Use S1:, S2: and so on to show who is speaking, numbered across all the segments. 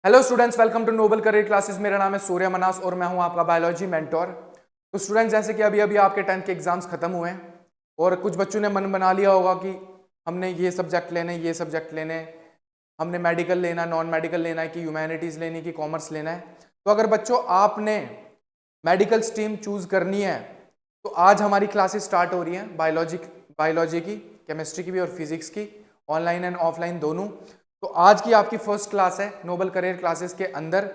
S1: Hello students, welcome to Noble Career Classes. मेरा नाम है सूर्य मनास और मैं हूं आपका बायोलॉजी मेंटोर। तो स्टूडेंट्स, जैसे कि अभी अभी आपके 10th के एग्जाम्स खत्म हुए हैं और कुछ बच्चों ने मन बना लिया होगा कि हमने ये सब्जेक्ट लेने, ये सब्जेक्ट लेने, हमने मेडिकल लेना, नॉन मेडिकल लेना है कि ह्यूमैनिटीज़ लेनी कि कॉमर्स लेना है। तो अगर बच्चों आपने मेडिकल स्ट्रीम चूज करनी है तो आज हमारी क्लासेस स्टार्ट हो रही हैं बायोलॉजी की, केमिस्ट्री की भी और फिजिक्स की, ऑनलाइन एंड ऑफलाइन दोनों। तो आज की आपकी फर्स्ट क्लास है नोबल करियर क्लासेस के अंदर,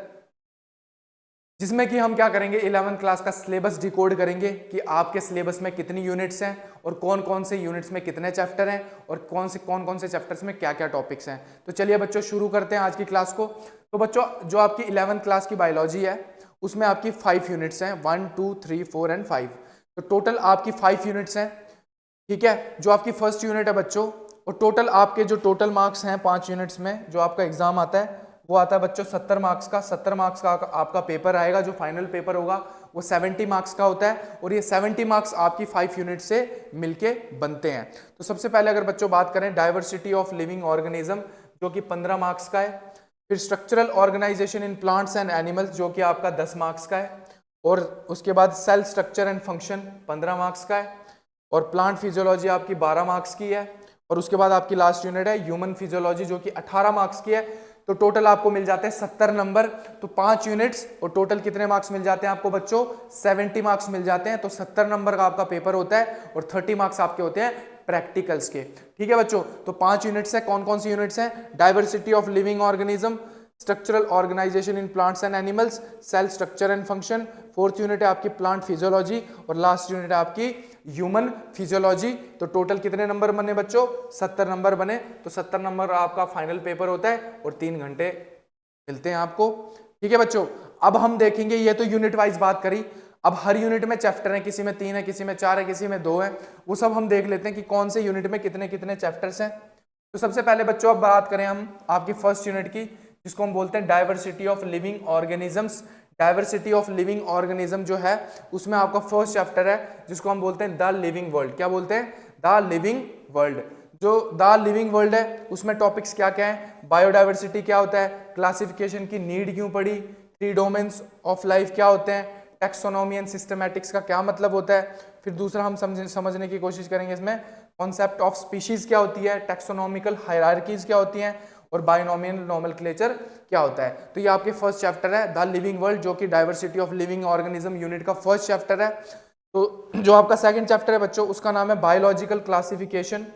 S1: जिसमें कि हम क्या करेंगे, 11th क्लास का सिलेबस डिकोड करेंगे कि आपके सिलेबस में कितनी यूनिट्स हैं और कौन कौन से यूनिट्स में कितने चैप्टर हैं और कौन कौन से चैप्टर्स में क्या क्या टॉपिक्स हैं। तो चलिए बच्चों शुरू करते हैं आज की क्लास को। तो बच्चों, जो आपकी 11th क्लास की बायोलॉजी है उसमें आपकी 5 यूनिट्स हैं, 1 2 3 4 एंड 5। तो टोटल आपकी 5 यूनिट्स हैं, ठीक है। जो आपकी फर्स्ट यूनिट है बच्चों, और टोटल आपके जो टोटल मार्क्स हैं 5 यूनिट्स में, जो आपका एग्जाम आता है वो आता है बच्चों 70 मार्क्स का। 70 मार्क्स का आपका पेपर आएगा, जो फाइनल पेपर होगा वो 70 मार्क्स का होता है और ये 70 मार्क्स आपकी 5 यूनिट से मिलके बनते हैं। तो सबसे पहले अगर बच्चों बात करें डाइवर्सिटी ऑफ लिविंग ऑर्गेनिज्म, जो कि 15 मार्क्स का है। फिर structural organisation in plants and animals, जो कि आपका 10 मार्क्स का है। और उसके बाद cell structure and function 15 marks का है। और प्लांट फिजियोलॉजी आपकी 12 मार्क्स की है। और उसके बाद आपकी लास्ट यूनिट है ह्यूमन फिजियोलॉजी, जो कि 18 मार्क्स की है। तो टोटल आपको मिल जाते हैं 70 नंबर। तो 5 यूनिट्स और टोटल कितने मार्क्स मिल जाते हैं आपको बच्चों? 70 मार्क्स मिल जाते हैं। तो 70 नंबर का आपका पेपर होता है और 30 मार्क्स आपके होते हैं प्रैक्टिकल्स के, ठीक है बच्चों। तो 5 यूनिट्स है। कौन कौन सी यूनिट्स हैं? Diversity of living organism, structural organisation in plants and animals, cell structure and function. Fourth unit है आपकी प्लांट फिजियोलॉजी और लास्ट यूनिट है आपकी ह्यूमन फिजियोलॉजी। तो टोटल कितने नंबर बने बच्चों? 70 नंबर बने। तो 70 नंबर आपका फाइनल पेपर होता है और 3 घंटे मिलते हैं आपको, ठीक है बच्चों। अब हम देखेंगे, ये तो यूनिट वाइज बात करी। अब हर यूनिट में चैप्टर है, किसी में 3 है, किसी में 4 है, किसी में 2 है। वो सब हम देख लेते हैं कि कौन से यूनिट में कितने कितने चैप्टर्स हैं। तो सबसे पहले बच्चों अब बात करें हम आपकी फर्स्ट यूनिट की, जिसको हम बोलते हैं diversity of living organisms. Diversity of living organism जो है उसमें आपका फर्स्ट चैप्टर है, जिसको हम बोलते हैं द लिविंग वर्ल्ड। क्या बोलते हैं? The living world. जो द लिविंग वर्ल्ड है उसमें टॉपिक्स क्या क्या है? बायोडाइवर्सिटी क्या होता है, क्लासिफिकेशन की नीड क्यों पड़ी, 3 डोमेन्स ऑफ लाइफ क्या होते हैं, टेक्सोनॉमी एंड सिस्टमैटिक्स का क्या मतलब होता है। फिर दूसरा हम समझने की कोशिश करेंगे इसमें कॉन्सेप्ट ऑफ स्पीशीज क्या होती है, टेक्सोनॉमिकल हायरार्कीज क्या होती हैं और बायोनोमियल नोमेनक्लेचर क्या होता है। तो ये आपके फर्स्ट चैप्टर है द लिविंग वर्ल्ड, जो कि diversity of living organism unit का फर्स्ट चैप्टर है। तो जो आपका सेकंड चैप्टर है बच्चों, उसका नाम है बायोलॉजिकल क्लासिफिकेशन।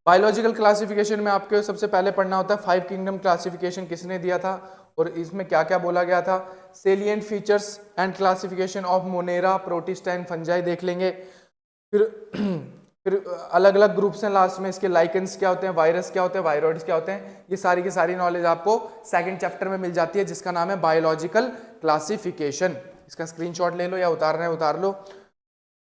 S1: बायोलॉजिकल क्लासिफिकेशन में आपको सबसे पहले पढ़ना होता है 5 किंगडम क्लासिफिकेशन किसने दिया था और इसमें क्या क्या बोला गया था। Salient features and classification of Monera, protista and fungi देख लेंगे। फिर फिर अलग अलग ग्रुप्स हैं लास्ट में इसके, लाइकेंस क्या होते हैं, वायरस क्या होते हैं, वायरॉइड्स क्या होते हैं। ये सारी की सारी नॉलेज आपको सेकंड चैप्टर में मिल जाती है, जिसका नाम है बायोलॉजिकल क्लासिफिकेशन। इसका स्क्रीनशॉट ले लो या उतारना है उतार लो।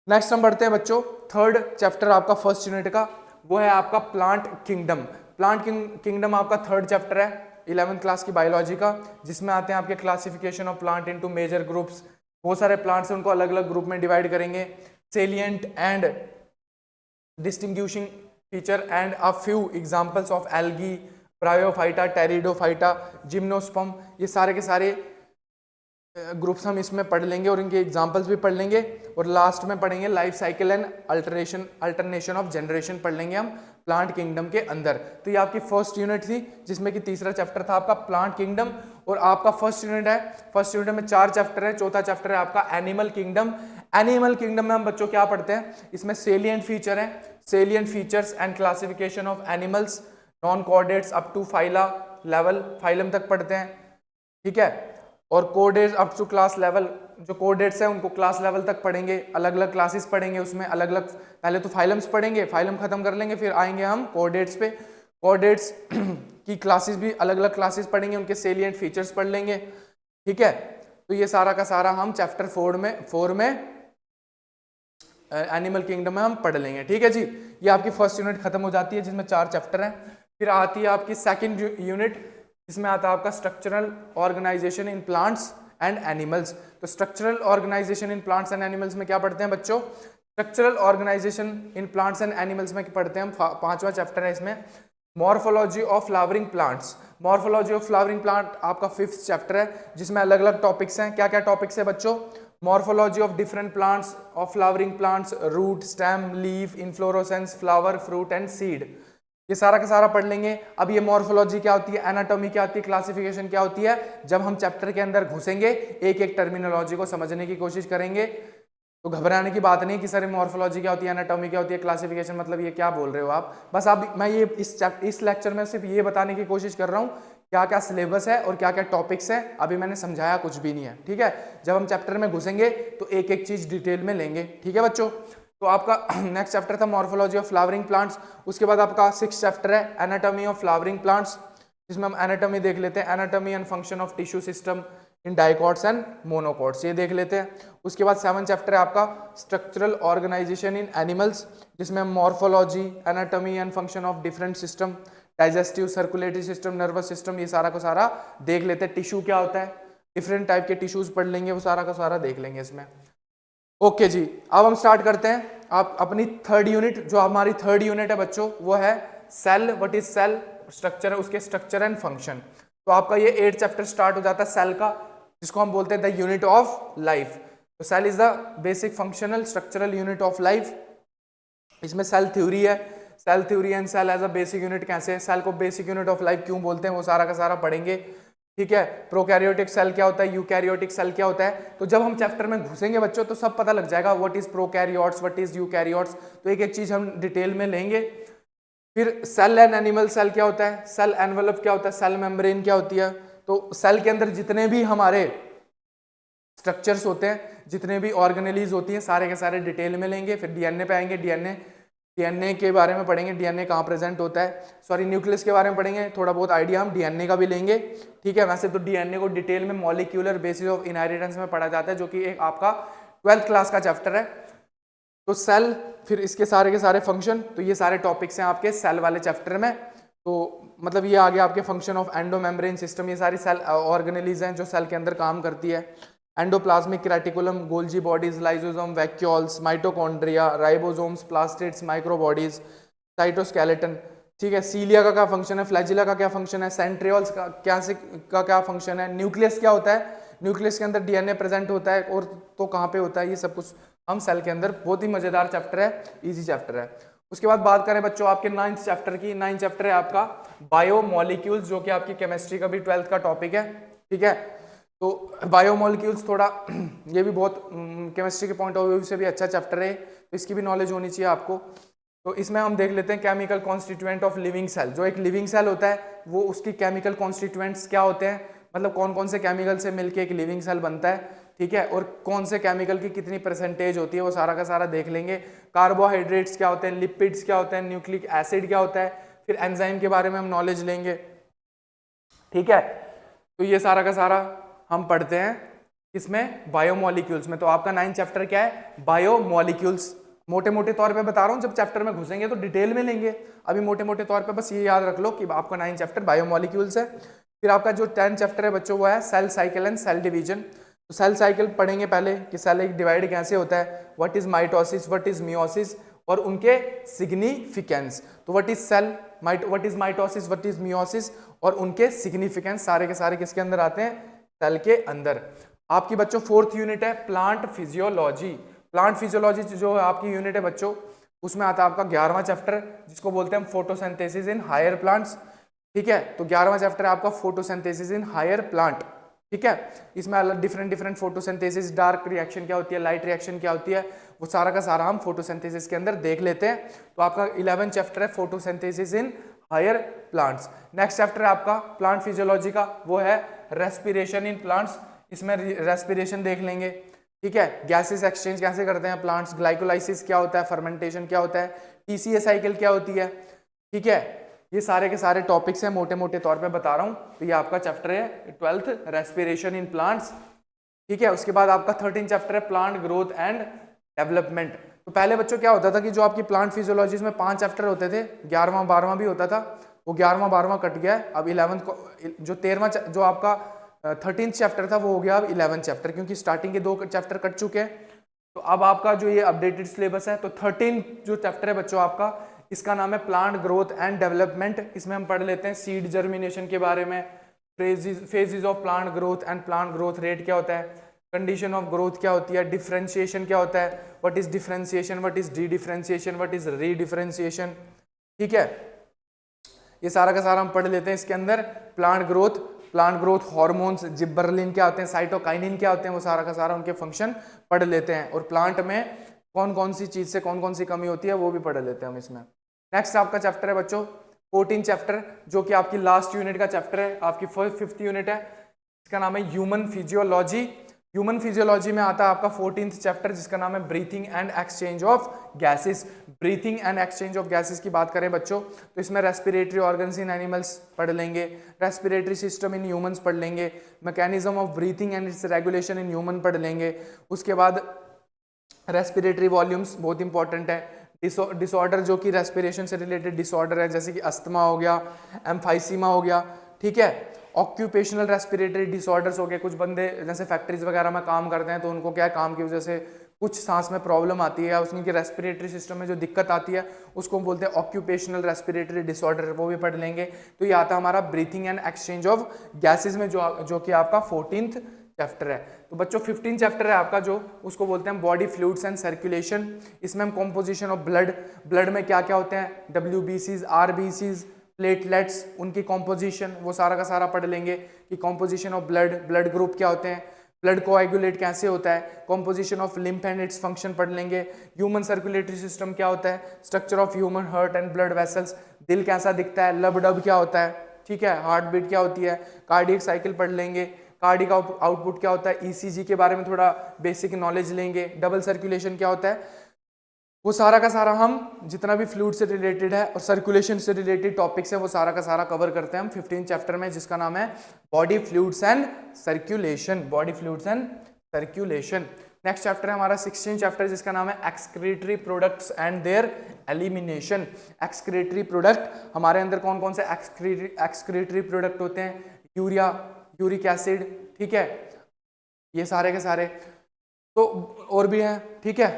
S1: नेक्स्ट हम बढ़ते हैं बच्चों, थर्ड चैप्टर आपका फर्स्ट यूनिट का, वो है आपका प्लांट किंगडम। प्लांट किंगडम आपका थर्ड चैप्टर है 11th क्लास की बायोलॉजी का, जिसमें आते हैं आपके classification of plant into major groups. बहुत सारे प्लांट्स हैं, उनको अलग अलग ग्रुप में डिवाइड करेंगे। Salient and distinguishing feature and a few examples of algae, bryophyta, pteridophyta, gymnosperm, ये सारे के सारे ग्रुप्स हम इसमें पढ़ लेंगे और इनके एग्जांपल्स भी पढ़ लेंगे। और लास्ट में पढ़ेंगे life cycle and alternation of generation पढ़ लेंगे हम प्लांट किंगडम के अंदर। तो ये आपकी फर्स्ट यूनिट थी, जिसमें कि तीसरा चैप्टर था आपका प्लांट किंगडम। और आपका फर्स्ट यूनिट है, फर्स्ट यूनिट में 4 चैप्टर है। चौथा चैप्टर है आपका एनिमल किंगडम। एनिमल किंगडम में हम बच्चों क्या पढ़ते हैं, इसमें सेलिएंट फीचर है, salient features and classification of animals, non chordates up to phyla level, phylum तक पढ़ते हैं, ठीक है। और chordates up to class level, जो कोडेट्स हैं उनको क्लास लेवल तक पढ़ेंगे, अलग अलग क्लासेस पढ़ेंगे उसमें, अलग अलग पहले तो फाइलम्स पढ़ेंगे, फाइलम खत्म कर लेंगे, फिर आएंगे हम कोडेट्स पे। कोडेट्स की क्लासेस भी अलग अलग क्लासेस पढ़ेंगे, उनके सेलिएंट फीचर्स पढ़ लेंगे, ठीक है। तो ये सारा का सारा हम चैप्टर 4 में एनिमल किंगडम में हम पढ़ लेंगे, ठीक है जी। ये आपकी फर्स्ट यूनिट खत्म हो जाती है, जिसमें 4 चैप्टर हैं। फिर आती है आपकी सेकंड यूनिट, इसमें आता है आपका structural organisation in plants and animals. तो structural organisation in plants and animals में क्या पढ़ते हैं बच्चों? Structural organisation in plants and animals में पढ़ते हैं हम, 5वां चैप्टर है इसमें। Morphology of flowering plants. Morphology of flowering plant आपका 5th चैप्टर है, जिसमें अलग अलग टॉपिक्स हैं। क्या क्या टॉपिक्स है बच्चों? Morphology of different plants, of flowering plants, root, stem, leaf, inflorescence, flower, fruit and seed. ये सारा का सारा पढ़ लेंगे। अब ये मॉर्फोलॉजी क्या होती है, एनाटॉमी क्या होती है, क्लासिफिकेशन क्या होती है, जब हम चैप्टर के अंदर घुसेंगे एक एक टर्मिनोलॉजी को समझने की कोशिश करेंगे। तो घबराने की बात नहीं कि सर मॉर्फोलॉजी क्या होती है, एनाटॉमी क्या होती है, क्लासिफिकेशन मतलब ये क्या बोल रहे हो आप। बस आप मैं ये इस लेक्चर में सिर्फ ये बताने की कोशिश कर रहा हूँ क्या क्या सिलेबस है और क्या क्या टॉपिक्स है। अभी मैंने समझाया कुछ भी नहीं है, ठीक है। जब हम चैप्टर में घुसेंगे तो एक एक चीज डिटेल में लेंगे, ठीक है बच्चों। तो आपका नेक्स्ट चैप्टर था मॉर्फोलॉजी ऑफ फ्लावरिंग प्लांट्स। उसके बाद आपका 6th चैप्टर है एनाटॉमी ऑफ फ्लावरिंग प्लांट्स, जिसमें हम एनाटॉमी देख लेते हैं, anatomy and function of tissue system in dicots and monocots, ये देख लेते हैं। उसके बाद 7th चैप्टर है आपका स्ट्रक्चरल ऑर्गेनाइजेशन इन एनिमल्स, जिसमें हम morphology, anatomy and function of different system, digestive, circulatory system, nervous system, ये सारा का सारा देख लेते हैं। टिश्यू क्या होता है, डिफरेंट टाइप के टिश्यूज पढ़ लेंगे, वो सारा का सारा देख लेंगे इसमें। ओके जी, अब हम स्टार्ट करते हैं। आप अपनी 3rd यूनिट, जो हमारी 3rd यूनिट है बच्चों, वो है cell. What is cell, structure है, उसके स्ट्रक्चर एंड फंक्शन। तो आपका ये 8th चैप्टर स्टार्ट हो जाता है सेल का, जिसको हम बोलते हैं द यूनिट ऑफ लाइफ। तो cell is the basic functional structural unit of life. इसमें सेल थ्योरी है, cell theory and cell as a basic unit, कैसे सेल को बेसिक यूनिट ऑफ लाइफ क्यों बोलते हैं, वो सारा का सारा पढ़ेंगे, ठीक है। प्रोकैरियोटिक सेल क्या होता है, यूकैरियोटिक सेल क्या होता है। तो जब हम चैप्टर में घुसेंगे बच्चों तो सब पता लग जाएगा, what is prokaryotes, what is eukaryotes. तो एक एक चीज हम डिटेल में लेंगे। फिर सेल एंड एनिमल सेल क्या होता है, सेल एनवेलप क्या होता है, सेल मेम्ब्रेन क्या होती है। तो सेल के अंदर जितने भी हमारे स्ट्रक्चर्स होते हैं, जितने भी ऑर्गेनेलीज होती हैं, सारे के सारे डिटेल में लेंगे। फिर डीएनए पे आएंगे, डीएनए के बारे में पढ़ेंगे, डीएनए कहाँ प्रेजेंट होता है, सॉरी न्यूक्लियस के बारे में पढ़ेंगे, थोड़ा बहुत आइडिया हम डीएनए का भी लेंगे, ठीक है। वैसे तो डीएनए को डिटेल में मॉलिक्यूलर बेसिस ऑफ इनहेरिटेंस में पढ़ा जाता है, जो कि एक आपका 12th क्लास का चैप्टर है। तो सेल, फिर इसके सारे के सारे फंक्शन, तो ये सारे टॉपिक्स हैं आपके सेल वाले चैप्टर में। तो मतलब ये आगे आपके फंक्शन ऑफ एंडोमेम्ब्रेन सिस्टम, ये सारी सेल ऑर्गेनेलीज हैं जो सेल के अंदर काम करती है। Endoplasmic reticulum, Golgi bodies, lysosome, vacuoles, mitochondria, ribosomes, plastids, microbodies, cytoskeleton, ठीक है। सीलिया का क्या फंक्शन है, फ्लैजिला का क्या फंक्शन है, सेंट्रियोल्स का क्या फंक्शन है, न्यूक्लियस क्या होता है, न्यूक्लियस के अंदर डीएनए प्रेजेंट होता है और तो कहाँ पे होता है, ये सब कुछ हम सेल के अंदर, बहुत ही मजेदार चैप्टर है, इजी चैप्टर है। उसके बाद बात करें बच्चों आपके 9th चैप्टर की। 9th चैप्टर है आपका बायोमोलिक्यूल्स, जो कि आपकी केमिस्ट्री का भी 12th का टॉपिक है, ठीक है। तो बायोमोलिक्यूल्स थोड़ा ये भी बहुत केमिस्ट्री के पॉइंट ऑफ व्यू से भी अच्छा चैप्टर है, तो इसकी भी नॉलेज होनी चाहिए आपको। तो इसमें हम देख लेते हैं chemical constituent of living cell. जो एक लिविंग सेल होता है वो उसकी केमिकल कॉन्स्टिट्यूएंट्स क्या होते हैं, मतलब कौन कौन से केमिकल से मिलके एक लिविंग सेल बनता है, ठीक है। और कौन से केमिकल की कितनी परसेंटेज होती है, वो सारा का सारा देख लेंगे। कार्बोहाइड्रेट्स क्या होते हैं, लिपिड्स क्या होते हैं, न्यूक्लिक एसिड क्या होता है, फिर एंजाइम के बारे में हम नॉलेज लेंगे, ठीक है। तो ये सारा का सारा हम पढ़ते हैं इसमें बायोमोलिक्यूल्स में। तो आपका 9th चैप्टर क्या है, बायोमोलिक्यूल्स। मोटे मोटे तौर पे बता रहा हूँ, जब चैप्टर में घुसेंगे तो डिटेल में लेंगे। अभी मोटे मोटे तौर पे बस ये याद रख लो कि आपका 9th चैप्टर बायोमोलिक्यूल्स है। फिर आपका जो 10th चैप्टर है बच्चों वो है cell cycle and cell division. तो सेल साइकिल पढ़ेंगे पहले कि सेल एक डिवाइड कैसे होता है, what is mitosis, what is meiosis और उनके सिग्निफिकेंस। तो what is cell, what is mitosis, what is meiosis और उनके सिग्निफिकेंस सारे के सारे किसके अंदर आते हैं, सेल के अंदर। आपकी बच्चों 4th यूनिट है प्लांट फिजियोलॉजी। प्लांट फिजियोलॉजी जो आपकी यूनिट है बच्चों, उसमें आता है आपका 11वां चैप्टर, जिसको बोलते हैं फोटोसिंथेसिस इन हायर प्लांट्स, ठीक है। तो 11वां चैप्टर है आपका फोटोसिंथेसिस इन हायर प्लांट, ठीक है। इसमें अलग डिफरेंट फोटोसिंथेसिस, डार्क रिएक्शन क्या होती है, लाइट रिएक्शन क्या होती है, वो सारा का सारा हम फोटोसिंथेसिस के अंदर देख लेते हैं। तो आपका 11th चैप्टर है photosynthesis in higher plants. Next chapter है आपका प्लांट फिजियोलॉजी का, वो है रेस्पिरेशन इन प्लांट्स। इसमें रेस्पिरेशन देख लेंगे, ठीक है। गैसेस एक्सचेंज कैसे करते हैं प्लांट्स, ग्लाइकोलाइसिस क्या होता है, फर्मेंटेशन क्या होता है, टीसीए साइकिल क्या होती है, ठीक है। ये सारे के सारे टॉपिक्स हैं, मोटे मोटे तौर पे बता रहा हूँ। तो ये आपका चैप्टर है 12th रेस्पिरेशन इन प्लांट्स, ठीक है। उसके बाद आपका 13th चैप्टर है प्लांट ग्रोथ एंड डेवलपमेंट। तो पहले बच्चों क्या होता था कि जो आपकी प्लांट फिजियोलॉजी में 5 चैप्टर होते थे, 11वां 12वां भी होता था, वो 11वां 12वां कट गया है। अब 11th जो 13वां जो आपका 13th चैप्टर था वो हो गया अब 11th चैप्टर, क्योंकि स्टार्टिंग के 2 चैप्टर कट चुके हैं। तो अब आपका जो ये अपडेटेड सिलेबस है, तो 13 जो चैप्टर है बच्चों आपका इसका नाम है प्लांट ग्रोथ एंड डेवलपमेंट। इसमें हम पढ़ लेते हैं सीड जर्मिनेशन के बारे में, phases of plant growth and plant growth rate क्या होता है, कंडीशन ऑफ ग्रोथ क्या होती है, डिफरेंशिएशन क्या होता है, what is differentiation, what is D differentiation, what is री डिफरेंशिएशन। ठीक है, ये सारा का सारा हम पढ़ लेते हैं इसके अंदर। प्लांट ग्रोथ हार्मोन्स, जिब्बरलिन क्या होते हैं, साइटोकाइनिन क्या होते हैं, वो सारा का सारा उनके फंक्शन पढ़ लेते हैं। और प्लांट में कौन कौन सी चीज से कौन कौन सी कमी होती है वो भी पढ़ लेते हैं हम इसमें। नेक्स्ट आपका चैप्टर है बच्चों 14 चैप्टर, जो कि आपकी लास्ट यूनिट का चैप्टर है, आपकी 5th यूनिट है। इसका नाम है ह्यूमन फिजियोलॉजी। ह्यूमन फिजियोलॉजी में आता है आपका 14th चैप्टर, जिसका नाम है breathing and exchange of gases. Breathing and exchange of gases की बात करें बच्चों तो इसमें रेस्पिरेटरी ऑर्गन्स इन एनिमल्स पढ़ लेंगे, रेस्पिरेटरी सिस्टम इन ह्यूमंस पढ़ लेंगे, mechanism of breathing and it's regulation in human पढ़ लेंगे। उसके बाद रेस्पिरेटरी वॉल्यूम्स बहुत इंपॉर्टेंट है। डिसऑर्डर जो कि रेस्पिरेशन से रिलेटेड डिसऑर्डर है, जैसे कि अस्थमा हो गया, एम्फाइसीमा हो गया। ठीक है, ऑक्यूपेशनल रेस्पिरेटरी डिसऑर्डर्स हो गए, कुछ बंदे जैसे फैक्ट्रीज वगैरह में काम करते हैं तो उनको क्या है, काम की वजह से कुछ सांस में प्रॉब्लम आती है या उसकी रेस्पिरेटरी सिस्टम में जो दिक्कत आती है उसको हम बोलते हैं ऑक्यूपेशनल रेस्पिरेटरी डिसऑर्डर, वो भी पढ़ लेंगे। तो ये आता है हमारा breathing and exchange of gases में, जो कि आपका 14th चैप्टर है। तो बच्चों 15 चैप्टर है आपका, जो उसको बोलते हैं बॉडी फ्लूइड्स एंड सर्कुलेशन। इसमें हम कॉम्पोजिशन ऑफ ब्लड में क्या क्या होते हैं, WBCs, RBCs, प्लेटलेट्स, उनकी कॉम्पोजिशन, वो सारा का सारा पढ़ लेंगे कि कॉम्पोजिशन ऑफ ब्लड ग्रुप क्या होते हैं, ब्लड कोएगुलेट कैसे होता है, composition of lymph and its function पढ़ लेंगे, ह्यूमन सर्कुलेटरी सिस्टम क्या होता है, structure of human heart and blood vessels, दिल कैसा दिखता है, लब डब क्या होता है, ठीक है, हार्ट बीट क्या होती है, कार्डियक साइकिल पढ़ लेंगे, कार्डियक आउटपुट क्या होता है, ECG के बारे में थोड़ा बेसिक नॉलेज लेंगे, डबल सर्कुलेशन क्या होता है, वो सारा का सारा हम जितना भी फ्लूइड से रिलेटेड है और सर्कुलेशन से रिलेटेड टॉपिक्स है वो सारा का सारा कवर करते हैं हम 15 चैप्टर में, जिसका नाम है body fluids and circulation. Body fluids and circulation. Next chapter है हमारा 16 चैप्टर, जिसका नाम है excretory products and their elimination. Excretory product, हमारे अंदर कौन कौन से एक्सक्रीटरी प्रोडक्ट होते हैं, यूरिया, यूरिक एसिड, ठीक है, ये सारे के सारे, तो और भी हैं। ठीक है,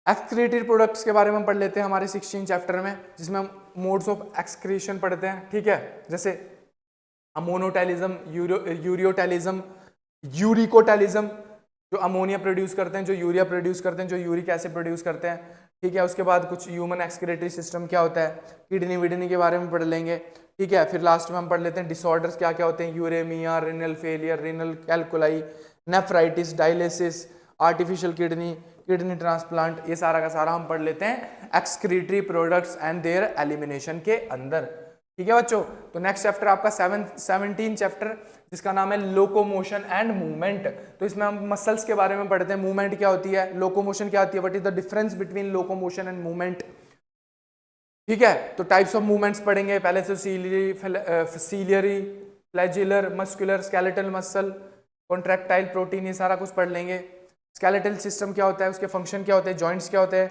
S1: एक्सक्रीटरी प्रोडक्ट्स के बारे में पढ़ लेते हैं हमारे 16 चैप्टर में, जिसमें हम मोड्स ऑफ एक्सक्रीशन पढ़ते हैं। ठीक है, जैसे अमोनोटैलिज्म, यूरियोटैलिज्म, यूरिकोटैलिज्म, जो अमोनिया प्रोड्यूस करते हैं, जो यूरिया प्रोड्यूस करते हैं, जो यूरिक एसिड प्रोड्यूस करते हैं। ठीक है, उसके बाद कुछ ह्यूमन एक्सक्रीटरी सिस्टम क्या होता है, किडनी विडनी के बारे में पढ़ लेंगे। ठीक है, फिर लास्ट में हम पढ़ लेते हैं डिसऑर्डर्स क्या क्या होते हैं, uraemia, renal failure, renal calculi, nephritis, dialysis, artificial kidney transplant, ये सारा का सारा हम पढ़ लेते हैं excretory products and their elimination के अंदर। ठीक है बच्चों, तो नेक्स्ट चैप्टर आपका 17 चैप्टर, जिसका नाम है लोकोमोशन एंड मूवमेंट। तो इसमें हम मसल्स के बारे में पढ़ते हैं, मूवमेंट क्या होती है, लोकोमोशन क्या होती है, what is the difference between locomotion and movement. ठीक है, तो टाइप्स ऑफ मूवमेंट्स पढ़ेंगे, पहले से ciliary, flagellar, muscular, skeletal muscle, contractile protein, ये सारा कुछ पढ़ लेंगे। स्केलेटल सिस्टम क्या होता है, उसके फंक्शन क्या होते हैं, जॉइंट्स क्या होते हैं,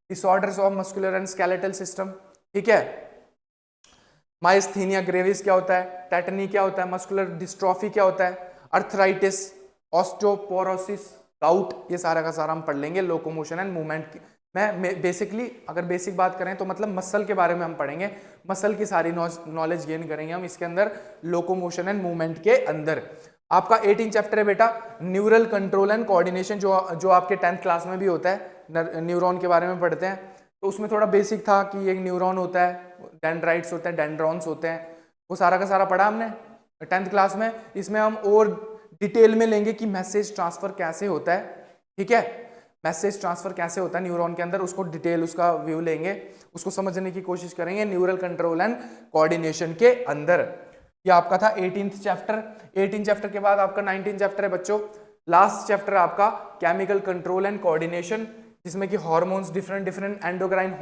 S1: disorders of muscular and skeletal system. ठीक है, माइस्थीनिया ग्रेविस क्या होता है, टेटनी क्या होता है, मस्कुलर डिस्ट्रॉफी क्या होता है, अर्थराइटिस, ऑस्टियोपोरोसिस, गाउट, ये सारा का सारा हम पढ़ लेंगे लोकोमोशन एंड मूवमेंट। मैं बेसिकली अगर बेसिक बात करें तो मतलब मसल के बारे में हम पढ़ेंगे, मसल की सारी नॉलेज गेन करेंगे हम इसके अंदर लोकोमोशन एंड मूवमेंट के अंदर। आपका 18 चैप्टर है बेटा न्यूरल कंट्रोल एंड कोऑर्डिनेशन, जो आपके 10th क्लास में भी होता है, न्यूरॉन के बारे में पढ़ते हैं। तो उसमें थोड़ा बेसिक था कि एक न्यूरॉन होता है, डेंड्राइट्स होते हैं, डेंड्रॉन्स होते हैं, वो सारा का सारा पढ़ा हमने 10th क्लास में। इसमें हम और डिटेल में लेंगे कि मैसेज ट्रांसफर कैसे होता है। ठीक है, मैसेज ट्रांसफर कैसे होता है न्यूरॉन के अंदर, उसको डिटेल उसका व्यू लेंगे, उसको समझने की कोशिश करेंगे न्यूरल कंट्रोल एंड कोऑर्डिनेशन के अंदर। ये आपका था 18th चैप्टर। 18 चैप्टर के बाद आपका 19 चैप्टर है बच्चों, लास्ट चैप्टर आपका केमिकल कंट्रोल एंड कोऑर्डिनेशन, जिसमें कि हार्मोन्स, डिफरेंट एंडोक्राइन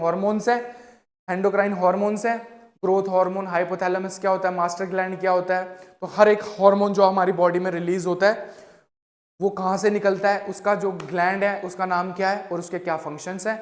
S1: हार्मोन्स है, ग्रोथ हार्मोन, हाइपोथैलेमस क्या होता है, मास्टर ग्लैंड क्या होता है। तो हर एक हार्मोन जो हमारी बॉडी में रिलीज होता है वो कहाँ से निकलता है, उसका जो ग्लैंड है उसका नाम क्या है और उसके क्या फंक्शंस हैं,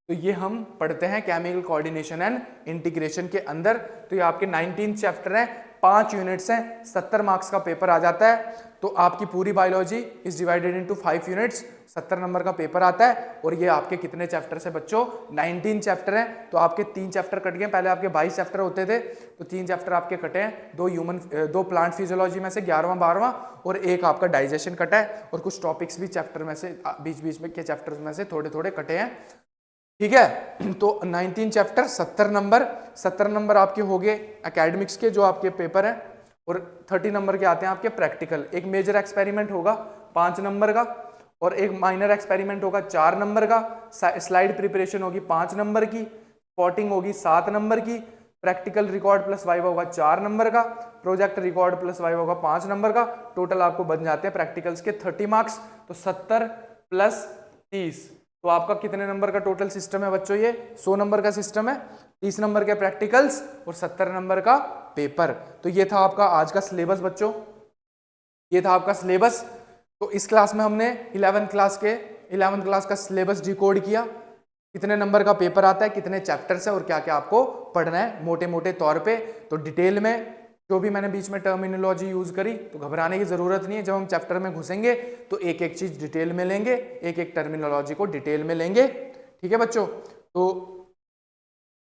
S1: तो ये हम पढ़ते हैं केमिकल कोऑर्डिनेशन एंड इंटीग्रेशन के अंदर। तो ये आपके 19 चैप्टर हैं, 5 यूनिट्स हैं, 70 मार्क्स का पेपर आ जाता है। तो आपकी पूरी biology is divided into 5 units, 70 number का पेपर आता है। और ये आपके कितने चैप्टर से बच्चों, 19 चैप्टर हैं। तो आपके 3 चैप्टर कट गए, पहले आपके 22 चैप्टर होते थे, तो 3 चैप्टर आपके कटे हैं, 2 प्लांट फिजियोलॉजी में से 11वां 12वां, और एक आपका डाइजेशन कटा है, और कुछ टॉपिक्स भी चैप्टर में से बीच बीच में के चैप्टर्स में से थोड़े थोड़े कटे हैं, ठीक है। तो 19 चैप्टर, 70 नंबर आपके हो गए एकेडमिक्स के जो आपके पेपर हैं, और 30 नंबर के आते हैं आपके प्रैक्टिकल। एक मेजर एक्सपेरिमेंट होगा 5 नंबर का, और एक माइनर एक्सपेरिमेंट होगा 4 नंबर का, स्लाइड प्रिपरेशन होगी 5 नंबर की, स्पॉटिंग होगी 7 नंबर की, प्रैक्टिकल रिकॉर्ड प्लस वाइवा होगा 4 नंबर का, प्रोजेक्ट रिकॉर्ड प्लस वाइवा होगा 5 नंबर का। टोटल आपको बन जाते हैं प्रैक्टिकल्स के 30 मार्क्स। तो 70 प्लस 30, तो आपका कितने नंबर का टोटल सिस्टम है बच्चों, ये 100 नंबर का सिस्टम है। 30 नंबर के प्रैक्टिकल्स और 70 नंबर का पेपर। तो ये था आपका आज का सिलेबस बच्चों, ये था आपका सिलेबस। तो इस क्लास में हमने 11th क्लास का सिलेबस डिकोड किया, कितने नंबर का पेपर आता है, कितने चैप्टर्स है, और क्या क्या आपको पढ़ना है मोटे मोटे तौर पे। तो डिटेल में जो भी मैंने बीच में टर्मिनोलॉजी यूज करी, तो घबराने की जरूरत नहीं है। जब हम चैप्टर में घुसेंगे तो एक एक चीज डिटेल में लेंगे, एक एक टर्मिनोलॉजी को डिटेल में लेंगे, ठीक है बच्चों। तो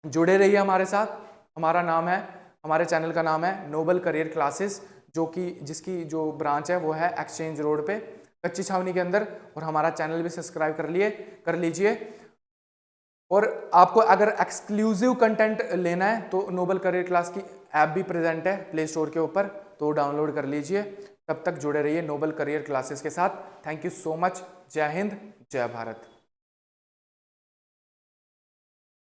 S1: जुड़े रहिए हमारे साथ। हमारे चैनल का नाम है नोबल करियर क्लासेस, जो कि जिसकी जो ब्रांच है वो है एक्सचेंज रोड पे कच्ची छावनी के अंदर। और हमारा चैनल भी सब्सक्राइब कर लीजिए। और आपको अगर एक्सक्लूसिव कंटेंट लेना है तो नोबल करियर क्लास की ऐप भी प्रेजेंट है प्ले स्टोर के ऊपर, तो डाउनलोड कर लीजिए। तब तक जुड़े रहिए नोबल करियर क्लासेस के साथ। Thank you so much. जय हिंद, जय भारत।